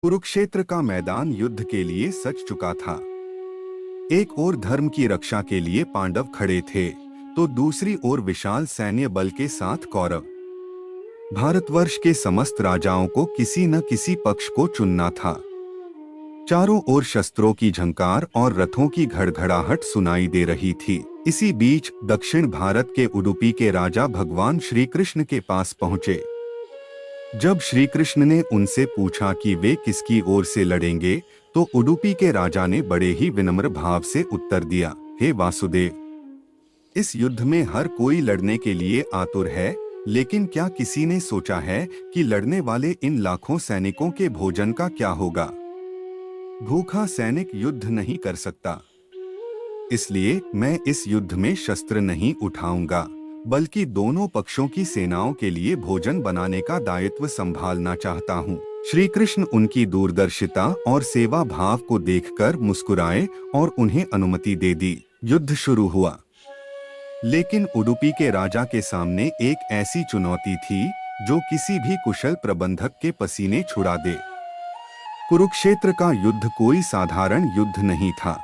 कुरुक्षेत्र का मैदान युद्ध के लिए सज चुका था। एक ओर धर्म की रक्षा के लिए पांडव खड़े थे, तो दूसरी ओर विशाल सैन्य बल के साथ कौरव। भारतवर्ष के समस्त राजाओं को किसी न किसी पक्ष को चुनना था। चारों ओर शस्त्रों की झंकार और रथों की घड़घड़ाहट सुनाई दे रही थी। इसी बीच दक्षिण भारत के उडुपी के राजा भगवान श्री कृष्ण के पास पहुंचे। जब श्री कृष्ण ने उनसे पूछा कि वे किसकी ओर से लड़ेंगे, तो उडुपी के राजा ने बड़े ही विनम्र भाव से उत्तर दिया, हे वासुदेव, इस युद्ध में हर कोई लड़ने के लिए आतुर है, लेकिन क्या किसी ने सोचा है कि लड़ने वाले इन लाखों सैनिकों के भोजन का क्या होगा? भूखा सैनिक युद्ध नहीं कर सकता। इसलिए मैं इस युद्ध में शस्त्र नहीं उठाऊंगा, बल्कि दोनों पक्षों की सेनाओं के लिए भोजन बनाने का दायित्व संभालना चाहता हूँ। श्री कृष्ण उनकी दूरदर्शिता और सेवा भाव को देखकर मुस्कुराए और उन्हें अनुमति दे दी। युद्ध शुरू हुआ, लेकिन उडुपी के राजा के सामने एक ऐसी चुनौती थी जो किसी भी कुशल प्रबंधक के पसीने छुड़ा दे। कुरुक्षेत्र का युद्ध कोई साधारण युद्ध नहीं था।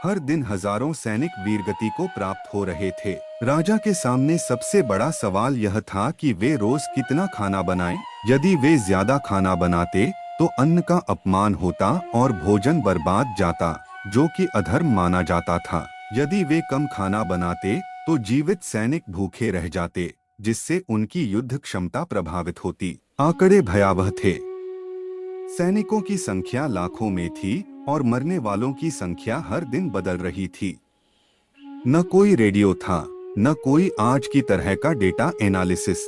हर दिन हजारों सैनिक वीरगति को प्राप्त हो रहे थे। राजा के सामने सबसे बड़ा सवाल यह था कि वे रोज कितना खाना बनाएं। यदि वे ज्यादा खाना बनाते तो अन्न का अपमान होता और भोजन बर्बाद जाता, जो कि अधर्म माना जाता था। यदि वे कम खाना बनाते तो जीवित सैनिक भूखे रह जाते, जिससे उनकी युद्ध क्षमता प्रभावित होती। आंकड़े भयावह थे। सैनिकों की संख्या लाखों में थी और मरने वालों की संख्या हर दिन बदल रही थी। न कोई रेडियो था, न कोई आज की तरह का डेटा एनालिसिस।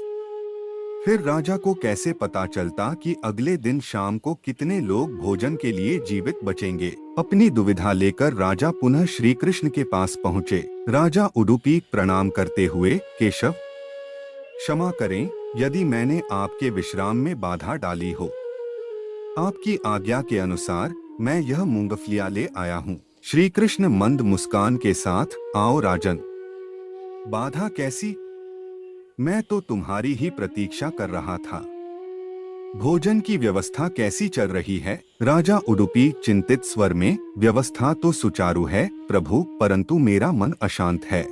फिर राजा को कैसे पता चलता कि अगले दिन शाम को कितने लोग भोजन के लिए जीवित बचेंगे? अपनी दुविधा लेकर राजा पुनः श्री कृष्ण के पास पहुंचे। राजा उडुपी प्रणाम करते हुए, केशव, क्षमा करें यदि मैंने आपके विश्राम में बाधा डाली हो। आपकी आज्ञा के अनुसार मैं यह मूंगफलियां ले आया हूँ। श्री कृष्ण मंद मुस्कान के साथ, आओ राजन। बाधा कैसी? मैं तो तुम्हारी ही प्रतीक्षा कर रहा था। भोजन की व्यवस्था कैसी चल रही है? राजा उडुपी चिंतित स्वर में, व्यवस्था तो सुचारू है प्रभु, परंतु मेरा मन अशांत है।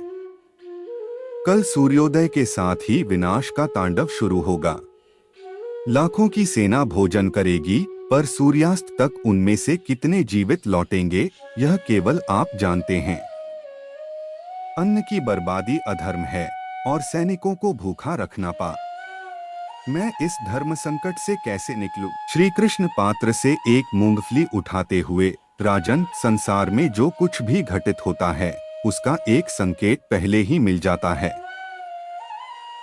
कल सूर्योदय के साथ ही विनाश का तांडव शुरू होगा। लाखों की सेना भोजन करेगी, पर सूर्यास्त तक उनमें से कितने जीवित लौटेंगे, यह केवल आप जानते हैं। अन्न की बर्बादी अधर्म है और सैनिकों को भूखा रखना पाप। मैं इस धर्म संकट से कैसे निकलूं? श्री कृष्ण पात्र से एक मूंगफली उठाते हुए, राजन, संसार में जो कुछ भी घटित होता है उसका एक संकेत पहले ही मिल जाता है।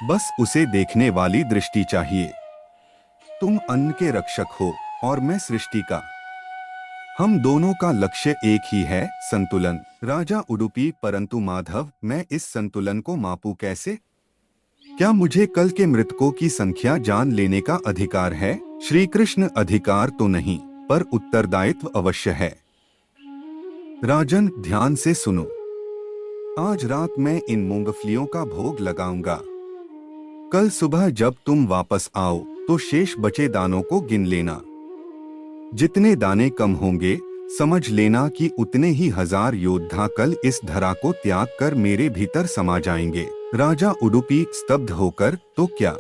बस उसे देखने वाली दृष्टि चाहिए। तुम अन्न के रक्षक हो और मैं सृष्टि का। हम दोनों का लक्ष्य एक ही है, संतुलन। राजा उडुपी, परंतु माधव, मैं इस संतुलन को मापूं कैसे? क्या मुझे कल के मृतकों की संख्या जान लेने का अधिकार है? श्री कृष्ण, अधिकार तो नहीं, पर उत्तरदायित्व अवश्य है। राजन, ध्यान से सुनो। आज रात मैं इन मूंगफलियों का भोग लगाऊंगा। कल सुबह जब तुम वापस आओ तो शेष बचे दानों को गिन लेना। जितने दाने कम होंगे, समझ लेना कि उतने ही हजार योद्धा कल इस धरा को त्याग कर मेरे भीतर समा जाएंगे। राजा उडुपी स्तब्ध होकर, तो क्या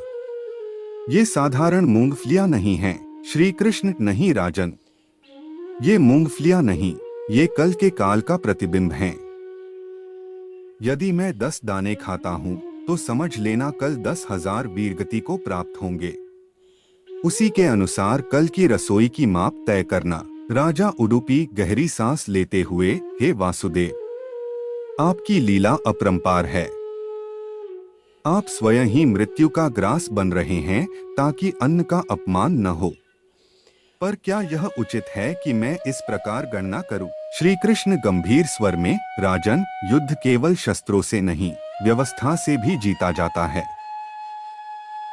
ये साधारण मूंगफलियां नहीं हैं? श्री कृष्ण, नहीं राजन, ये मूंगफलियां नहीं, ये कल के काल का प्रतिबिंब हैं। यदि मैं 10 दाने खाता हूं तो समझ लेना कल 10,000 वीरगति को प्राप्त होंगे। उसी के अनुसार कल की रसोई की माप तय करना। राजा उडुपी गहरी सांस लेते हुए, हे वासुदेव, आपकी लीला अपरंपार है। आप स्वयं ही मृत्यु का ग्रास बन रहे हैं ताकि अन्न का अपमान न हो। पर क्या यह उचित है कि मैं इस प्रकार गणना करूं? श्री कृष्ण गंभीर स्वर में, राजन, युद्ध केवल शस्त्रों से नहीं, व्यवस्था से भी जीता जाता है।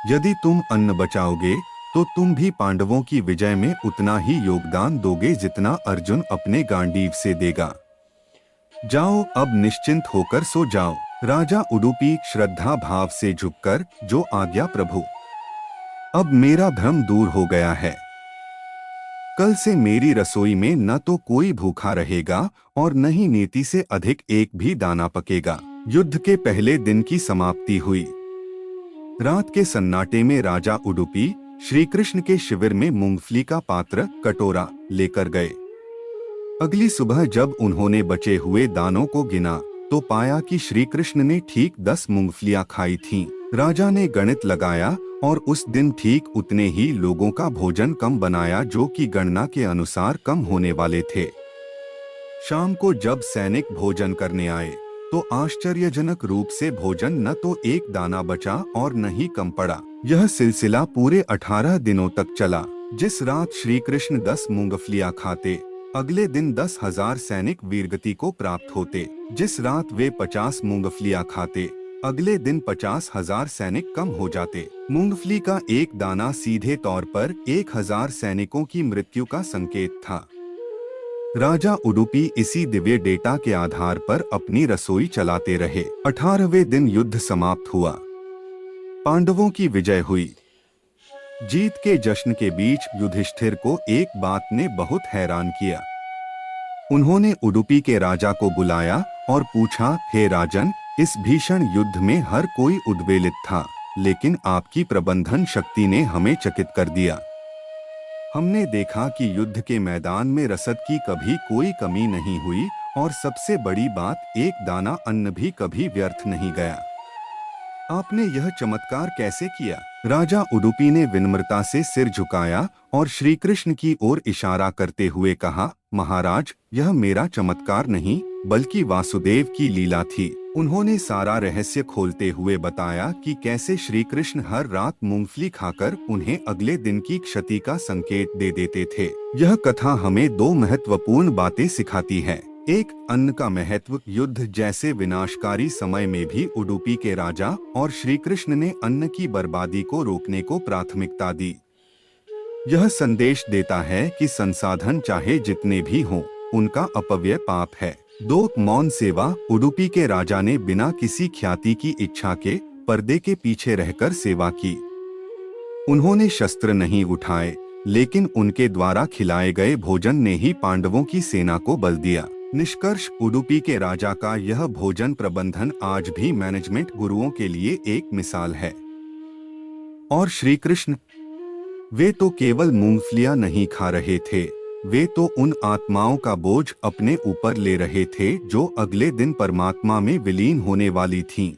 यदि तुम अन्न बचाओगे तो तुम भी पांडवों की विजय में उतना ही योगदान दोगे जितना अर्जुन अपने गांडीव से देगा। जाओ, अब निश्चिंत होकर सो जाओ। राजा उडुपी श्रद्धा भाव से झुककर, जो आज्ञा प्रभु। अब मेरा भ्रम दूर हो गया है। कल से मेरी रसोई में न तो कोई भूखा रहेगा और न ही नीति से अधिक एक भी दाना पकेगा। युद्ध के पहले दिन की समाप्ति हुई। रात के सन्नाटे में राजा उडुपी श्री कृष्ण के शिविर में मूंगफली का पात्र कटोरा लेकर गए। अगली सुबह जब उन्होंने बचे हुए दानों को गिना तो पाया कि श्री कृष्ण ने ठीक 10 मूंगफलियां खाई थीं। राजा ने गणित लगाया और उस दिन ठीक उतने ही लोगों का भोजन कम बनाया जो कि गणना के अनुसार कम होने वाले थे। शाम को जब सैनिक भोजन करने आए तो आश्चर्यजनक रूप से भोजन न तो एक दाना बचा और न ही कम पड़ा। यह सिलसिला पूरे 18 दिनों तक चला। जिस रात श्री कृष्ण 10 मूंगफलियां खाते, अगले दिन 10,000 सैनिक वीरगति को प्राप्त होते। जिस रात वे 50 मूंगफलियां खाते, अगले दिन 50,000 सैनिक कम हो जाते। मूंगफली का एक दाना सीधे तौर पर 1,000 सैनिकों की मृत्यु का संकेत था। राजा उडुपी इसी दिव्य डेटा के आधार पर अपनी रसोई चलाते रहे। 18वें दिन युद्ध समाप्त हुआ। पांडवों की विजय हुई। जीत के जश्न के बीच युधिष्ठिर को एक बात ने बहुत हैरान किया। उन्होंने उडुपी के राजा को बुलाया और पूछा, हे राजन, इस भीषण युद्ध में हर कोई उद्वेलित था, लेकिन आपकी प्रबंधन शक्ति ने हमें चकित कर दिया। हमने देखा कि युद्ध के मैदान में रसद की कभी कोई कमी नहीं हुई और सबसे बड़ी बात, एक दाना अन्न भी कभी व्यर्थ नहीं गया। आपने यह चमत्कार कैसे किया? राजा उडुपी ने विनम्रता से सिर झुकाया और श्री कृष्ण की ओर इशारा करते हुए कहा, महाराज, यह मेरा चमत्कार नहीं बल्कि वासुदेव की लीला थी। उन्होंने सारा रहस्य खोलते हुए बताया कि कैसे श्री कृष्ण हर रात मूंगफली खाकर उन्हें अगले दिन की क्षति का संकेत दे देते थे। यह कथा हमें 2 महत्वपूर्ण बातें सिखाती है। एक, अन्न का महत्व। युद्ध जैसे विनाशकारी समय में भी उडुपी के राजा और श्री कृष्ण ने अन्न की बर्बादी को रोकने को प्राथमिकता दी। यह संदेश देता है कि संसाधन चाहे जितने भी हों, उनका अपव्यय पाप है। 2, मौन सेवा। उडुपी के राजा ने बिना किसी ख्याति की इच्छा के पर्दे के पीछे रहकर सेवा की। उन्होंने शस्त्र नहीं उठाए, लेकिन उनके द्वारा खिलाए गए भोजन ने ही पांडवों की सेना को बल दिया। निष्कर्ष, उडुपी के राजा का यह भोजन प्रबंधन आज भी मैनेजमेंट गुरुओं के लिए एक मिसाल है। और श्री कृष्ण, वे तो केवल मूंगफलियां नहीं खा रहे थे, वे तो उन आत्माओं का बोझ अपने ऊपर ले रहे थे जो अगले दिन परमात्मा में विलीन होने वाली थीं।